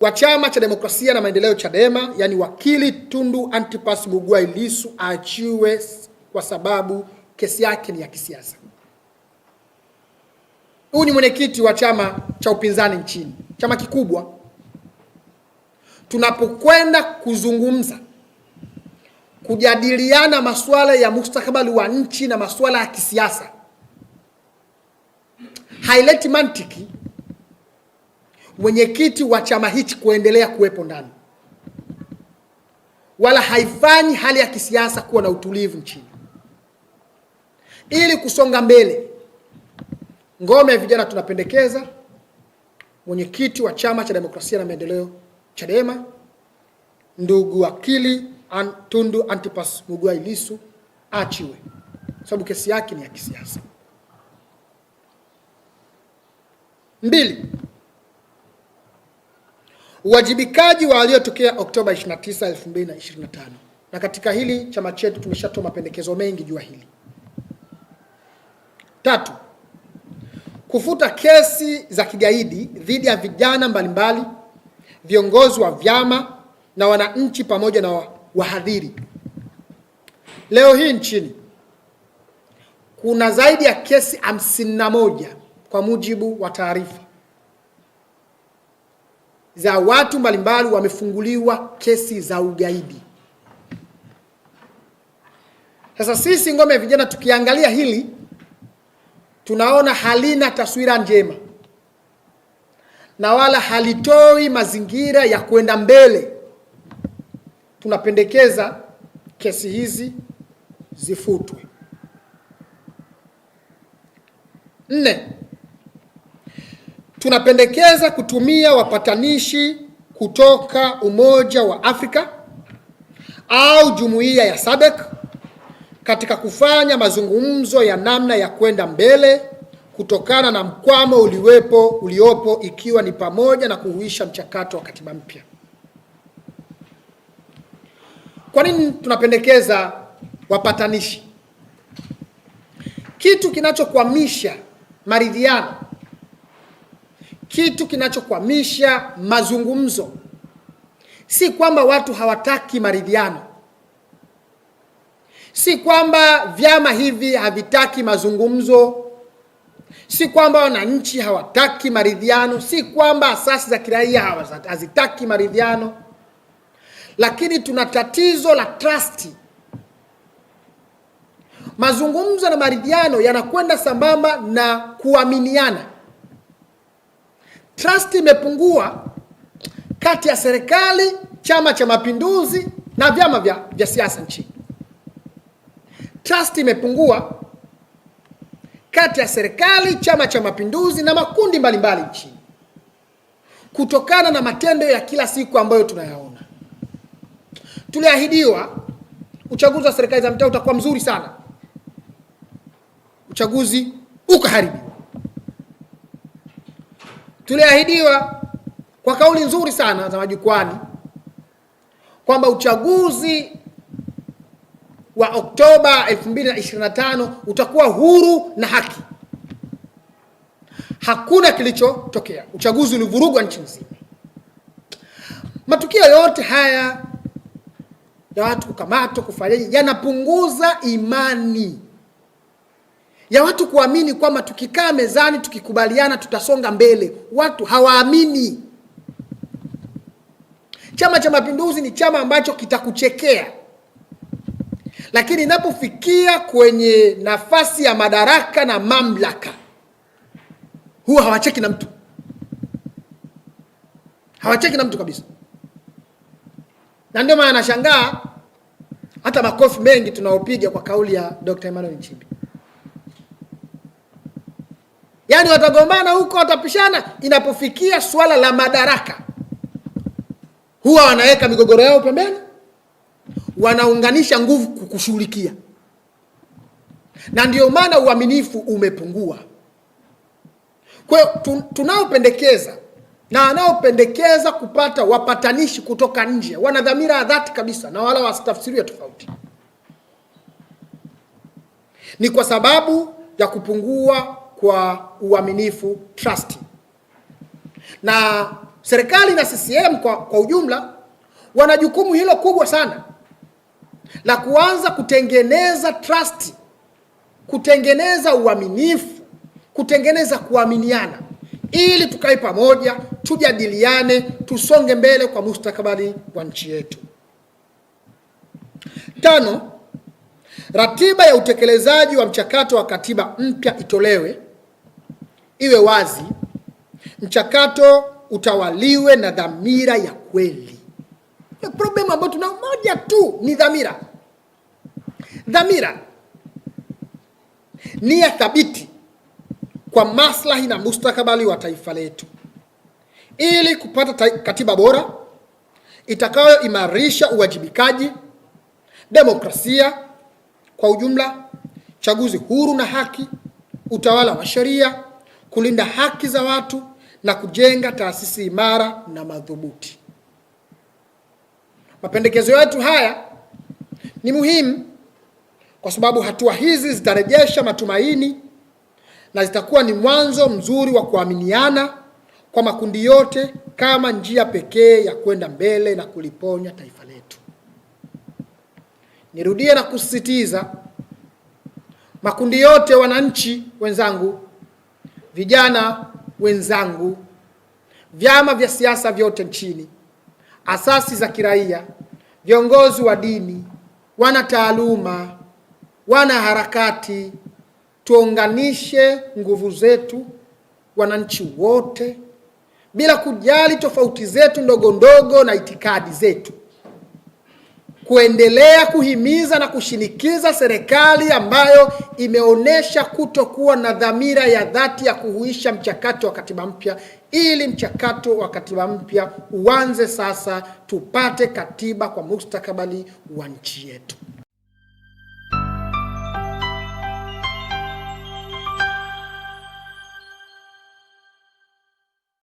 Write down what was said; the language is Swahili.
wa Chama cha Demokrasia na Maendeleo Chadema, yani wakili Tundu Antipas Mugwai Lissu aachiwe kwa sababu kesi yake ni ya kisiasa. Huyu ni mwenyekiti wa chama cha upinzani nchini, chama kikubwa. Tunapokwenda kuzungumza, kujadiliana masuala ya mustakabali wa nchi na masuala ya kisiasa, haileti mantiki mwenyekiti wa chama hichi kuendelea kuwepo ndani, wala haifanyi hali ya kisiasa kuwa na utulivu nchini. Ili kusonga mbele, ngome ya vijana tunapendekeza mwenyekiti wa Chama cha Demokrasia na Maendeleo Chadema, ndugu wakili Tundu Antipas Mugwai Lissu aachiwe, sababu kesi yake ni ya kisiasa. 2. Uwajibikaji wa waliotokea Oktoba 29, 2025. Na katika hili chama chetu tumeshatoa mapendekezo mengi juu hili. 3. Kufuta kesi za kigaidi dhidi ya vijana mbalimbali, viongozi wa vyama na wananchi pamoja na wahadhiri. Leo hii nchini kuna zaidi ya kesi 51 kwa mujibu wa taarifa za watu mbalimbali wamefunguliwa kesi za ugaidi. Sasa sisi ngome ya vijana tukiangalia hili, tunaona halina taswira njema na wala halitoi mazingira ya kwenda mbele. Tunapendekeza kesi hizi zifutwe. 4. Tunapendekeza kutumia wapatanishi kutoka Umoja wa Afrika au Jumuiya ya SADC katika kufanya mazungumzo ya namna ya kwenda mbele kutokana na mkwamo uliopo, ikiwa ni pamoja na kuhuisha mchakato wa katiba mpya. Kwa nini tunapendekeza wapatanishi? Kitu kinachokwamisha maridhiano, kitu kinachokwamisha mazungumzo, si kwamba watu hawataki maridhiano, si kwamba vyama hivi havitaki mazungumzo, si kwamba wananchi hawataki maridhiano, si kwamba asasi za kiraia hazitaki maridhiano, lakini tuna tatizo la trust. Mazungumzo na maridhiano yanakwenda sambamba na kuaminiana. Trust imepungua kati ya serikali, Chama cha Mapinduzi na vyama vya siasa nchini. Trust imepungua kati ya serikali, Chama cha Mapinduzi na makundi mbalimbali nchini, kutokana na matendo ya kila siku ambayo tunayaona. Tuliahidiwa uchaguzi wa serikali za mtaa utakuwa mzuri sana. Uchaguzi ukaharibiwa. Tuliahidiwa kwa kauli nzuri sana za majukwani kwamba uchaguzi wa Oktoba 2025 utakuwa huru na haki. Hakuna kilichotokea. Uchaguzi ulivurugwa nchi nzima. Matukio yote haya ya watu kukamatwa, kufanyaje, yanapunguza imani ya watu kuamini kwamba tukikaa mezani tukikubaliana tutasonga mbele. Watu hawaamini. Chama cha Mapinduzi ni chama ambacho kitakuchekea, lakini inapofikia kwenye nafasi ya madaraka na mamlaka, huwa hawacheki na mtu. Hawacheki na mtu kabisa. Na ndio maana nashangaa hata makofi mengi tunaopiga kwa kauli ya Dr. Emmanuel Nchimbi. Yaani watagombana huko, watapishana, inapofikia swala la madaraka huwa wanaweka migogoro yao pembeni, wanaunganisha nguvu kukushughulikia. Na ndio maana uaminifu umepungua. Kwa hiyo tunaopendekeza na wanaopendekeza kupata wapatanishi kutoka nje wana dhamira ya dhati kabisa, na wala wasitafsiriwe tofauti. Ni kwa sababu ya kupungua kwa uaminifu, trust. Na Serikali na CCM kwa ujumla wana jukumu hilo kubwa sana la kuanza kutengeneza trust, kutengeneza uaminifu, kutengeneza kuaminiana, ili tukae pamoja, tujadiliane, tusonge mbele kwa mustakabali wa nchi yetu. 5, ratiba ya utekelezaji wa mchakato wa katiba mpya itolewe, iwe wazi, mchakato utawaliwe na dhamira ya kweli. Problem ambayo tuna moja tu ni dhamira. Dhamira nia thabiti kwa maslahi na mustakabali wa taifa letu, ili kupata katiba bora itakayoimarisha uwajibikaji, demokrasia kwa ujumla, chaguzi huru na haki, utawala wa sheria, kulinda haki za watu na kujenga taasisi imara na madhubuti. Mapendekezo yetu haya ni muhimu kwa sababu hatua hizi zitarejesha matumaini na zitakuwa ni mwanzo mzuri wa kuaminiana kwa makundi yote kama njia pekee ya kwenda mbele na kuliponya taifa letu. Nirudie na kusisitiza, makundi yote, wananchi wenzangu, vijana wenzangu, vyama vya siasa vyote nchini, asasi za kiraia, viongozi wa dini, wana taaluma, wana harakati, tuunganishe nguvu zetu, wananchi wote, bila kujali tofauti zetu ndogo ndogo na itikadi zetu, kuendelea kuhimiza na kushinikiza serikali ambayo imeonesha kutokuwa na dhamira ya dhati ya kuhuisha mchakato wa katiba mpya, ili mchakato wa katiba mpya uanze sasa, tupate katiba kwa mustakabali wa nchi yetu.